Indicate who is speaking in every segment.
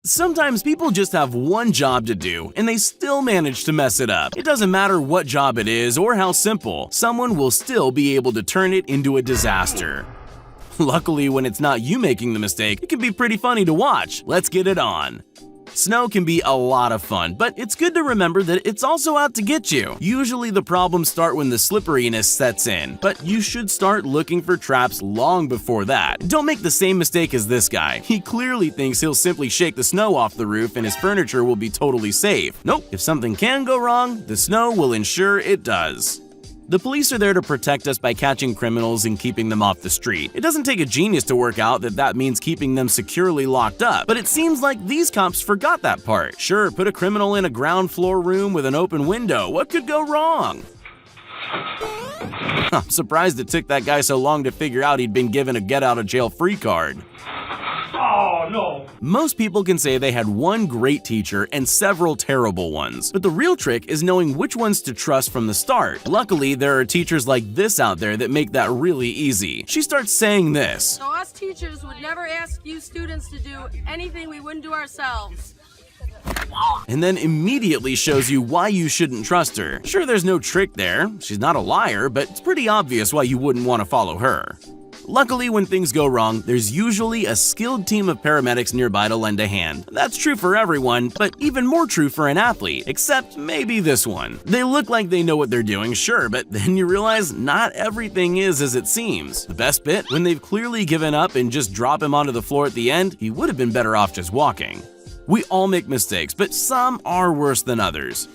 Speaker 1: Sometimes people just have one job to do, and they still manage to mess it up. It doesn't matter what job it is or how simple, someone will still be able to turn it into a disaster. Luckily, when it's not you making the mistake, it can be pretty funny to watch. Let's get it on. Snow can be a lot of fun, but it's good to remember that it's also out to get you. Usually the problems start when the slipperiness sets in, but you should start looking for traps long before that. Don't make the same mistake as this guy. He clearly thinks he'll simply shake the snow off the roof and his furniture will be totally safe. Nope, if something can go wrong, the snow will ensure it does. The police are there to protect us by catching criminals and keeping them off the street. It doesn't take a genius to work out that that means keeping them securely locked up, but it seems like these cops forgot that part. Sure, put a criminal in a ground floor room with an open window. What could go wrong? I'm surprised it took that guy so long to figure out he'd been given a get-out-of-jail-free card.
Speaker 2: Oh, no.
Speaker 1: Most people can say they had one great teacher and several terrible ones, but the real trick is knowing which ones to trust from the start. Luckily, there are teachers like this out there that make that really easy. She starts saying this.
Speaker 3: So us teachers would never ask you students to do anything we wouldn't do ourselves.
Speaker 1: And then immediately shows you why you shouldn't trust her. Sure, there's no trick there. She's not a liar, but it's pretty obvious why you wouldn't want to follow her. Luckily, when things go wrong, there's usually a skilled team of paramedics nearby to lend a hand. That's true for everyone, but even more true for an athlete, except maybe this one. They look like they know what they're doing, sure, but then you realize not everything is as it seems. The best bit? When they've clearly given up and just drop him onto the floor at the end, he would have been better off just walking. We all make mistakes, but some are worse than others.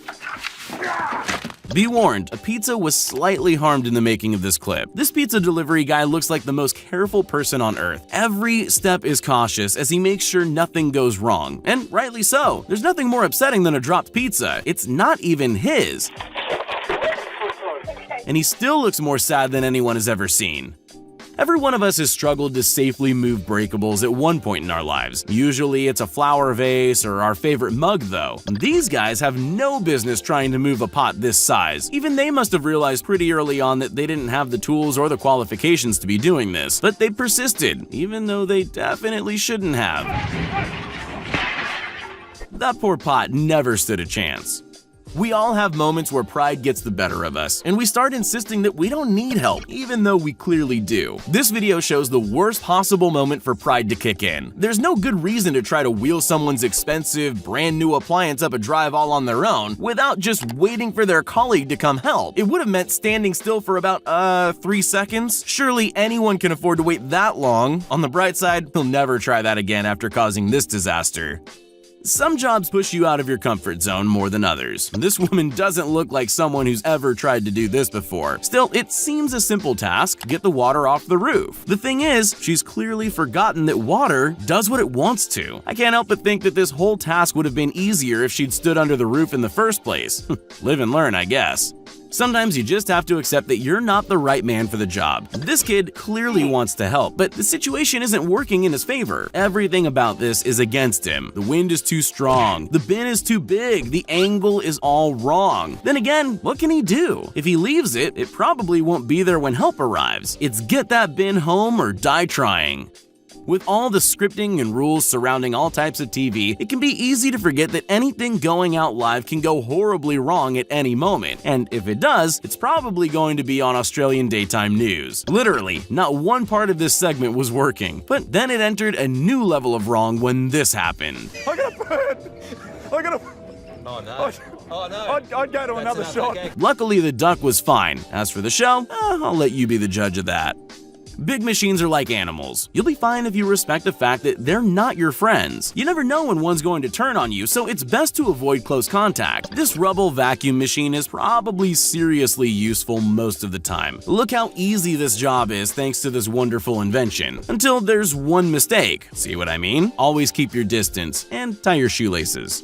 Speaker 1: Be warned, a pizza was slightly harmed in the making of this clip. This pizza delivery guy looks like the most careful person on earth. Every step is cautious as he makes sure nothing goes wrong. And rightly so. There's nothing more upsetting than a dropped pizza. It's not even his. And he still looks more sad than anyone has ever seen. Every one of us has struggled to safely move breakables at one point in our lives. Usually it's a flower vase or our favorite mug though. These guys have no business trying to move a pot this size. Even they must have realized pretty early on that they didn't have the tools or the qualifications to be doing this. But they persisted, even though they definitely shouldn't have. That poor pot never stood a chance. We all have moments where pride gets the better of us, and we start insisting that we don't need help, even though we clearly do. This video shows the worst possible moment for pride to kick in. There's no good reason to try to wheel someone's expensive, brand new appliance up a drive all on their own without just waiting for their colleague to come help. It would have meant standing still for about, 3 seconds. Surely anyone can afford to wait that long. On the bright side, he'll never try that again after causing this disaster. Some jobs push you out of your comfort zone more than others. This woman doesn't look like someone who's ever tried to do this before. Still, it seems a simple task: get the water off the roof. The thing is, she's clearly forgotten that water does what it wants to. I can't help but think that this whole task would have been easier if she'd stood under the roof in the first place. Live and learn, I guess. Sometimes you just have to accept that you're not the right man for the job. This kid clearly wants to help, but the situation isn't working in his favor. Everything about this is against him. The wind is too strong, the bin is too big, the angle is all wrong. Then again, what can he do? If he leaves it, it probably won't be there when help arrives. It's get that bin home or die trying. With all the scripting and rules surrounding all types of TV, it can be easy to forget that anything going out live can go horribly wrong at any moment. And if it does, it's probably going to be on Australian daytime news. Literally, not one part of this segment was working. But then it entered a new level of wrong when this happened.
Speaker 2: I got a bird! I got a...
Speaker 4: Oh no. Oh no.
Speaker 2: I'd go to another shot.
Speaker 4: Okay.
Speaker 1: Luckily, the duck was fine. As for the show, I'll let you be the judge of that. Big machines are like animals. You'll be fine if you respect the fact that they're not your friends. You never know when one's going to turn on you, so it's best to avoid close contact. This rubble vacuum machine is probably seriously useful most of the time. Look how easy this job is thanks to this wonderful invention. Until there's one mistake. See what I mean? Always keep your distance and tie your shoelaces.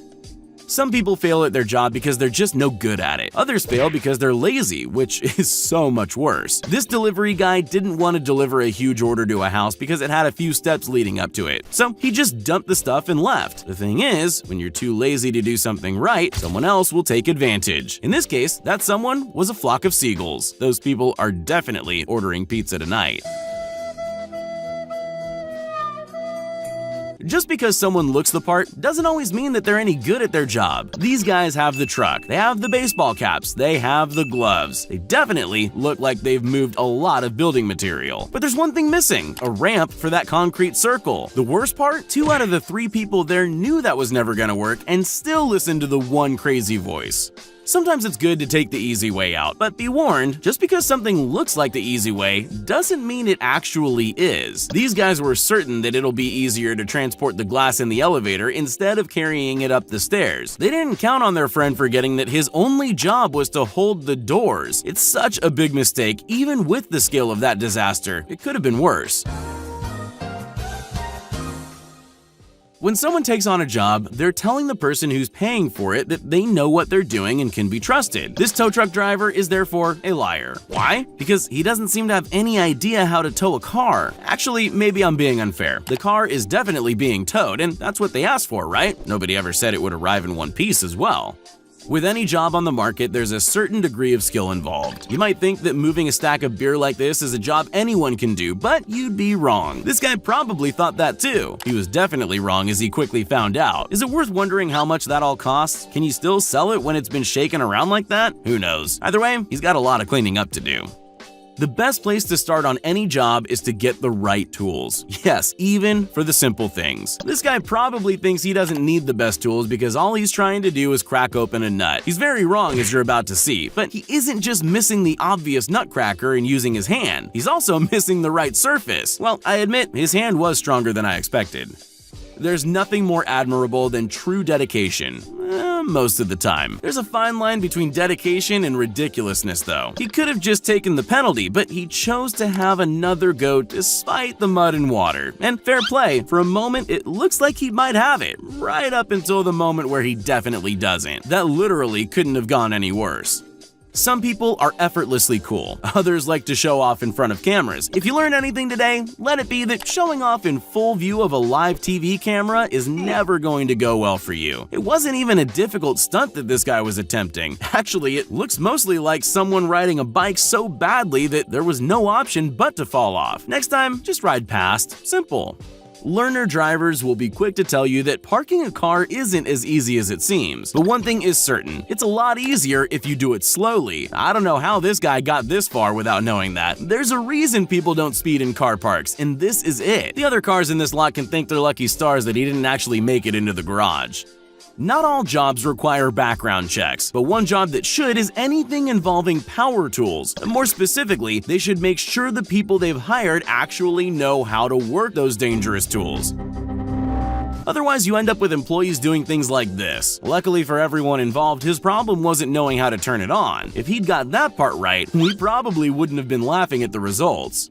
Speaker 1: Some people fail at their job because they're just no good at it. Others fail because they're lazy, which is so much worse. This delivery guy didn't want to deliver a huge order to a house because it had a few steps leading up to it. So he just dumped the stuff and left. The thing is, when you're too lazy to do something right, someone else will take advantage. In this case, that someone was a flock of seagulls. Those people are definitely ordering pizza tonight. Just because someone looks the part doesn't always mean that they're any good at their job. These guys have the truck, they have the baseball caps, they have the gloves. They definitely look like they've moved a lot of building material. But there's one thing missing: a ramp for that concrete circle. The worst part? 2 out of the 3 people there knew that was never gonna work and still listened to the one crazy voice. Sometimes it's good to take the easy way out, but be warned, just because something looks like the easy way doesn't mean it actually is. These guys were certain that it'll be easier to transport the glass in the elevator instead of carrying it up the stairs. They didn't count on their friend forgetting that his only job was to hold the doors. It's such a big mistake, even with the scale of that disaster. It could have been worse. When someone takes on a job, they're telling the person who's paying for it that they know what they're doing and can be trusted. This tow truck driver is therefore a liar. Why? Because he doesn't seem to have any idea how to tow a car. Actually, maybe I'm being unfair. The car is definitely being towed, and that's what they asked for, right? Nobody ever said it would arrive in one piece as well. With any job on the market, there's a certain degree of skill involved. You might think that moving a stack of beer like this is a job anyone can do, but you'd be wrong. This guy probably thought that too. He was definitely wrong, as he quickly found out. Is it worth wondering how much that all costs? Can you still sell it when it's been shaken around like that? Who knows? Either way, he's got a lot of cleaning up to do. The best place to start on any job is to get the right tools. Yes, even for the simple things. This guy probably thinks he doesn't need the best tools because all he's trying to do is crack open a nut. He's very wrong, as you're about to see, but he isn't just missing the obvious nutcracker and using his hand. He's also missing the right surface. Well, I admit, his hand was stronger than I expected. There's nothing more admirable than true dedication. Most of the time. There's a fine line between dedication and ridiculousness, though. He could have just taken the penalty, but he chose to have another go despite the mud and water. And fair play, for a moment it looks like he might have it, right up until the moment where he definitely doesn't. That literally couldn't have gone any worse. Some people are effortlessly cool, others like to show off in front of cameras. If you learned anything today, let it be that showing off in full view of a live TV camera is never going to go well for you. It wasn't even a difficult stunt that this guy was attempting. Actually, it looks mostly like someone riding a bike so badly that there was no option but to fall off. Next time, just ride past. Simple. Learner drivers will be quick to tell you that parking a car isn't as easy as it seems. But one thing is certain, it's a lot easier if you do it slowly. I don't know how this guy got this far without knowing that. There's a reason people don't speed in car parks, and this is it. The other cars in this lot can thank their lucky stars that he didn't actually make it into the garage. Not all jobs require background checks, but one job that should is anything involving power tools. More specifically, they should make sure the people they've hired actually know how to work those dangerous tools. Otherwise, you end up with employees doing things like this. Luckily for everyone involved, his problem wasn't knowing how to turn it on. If he'd got that part right, we probably wouldn't have been laughing at the results.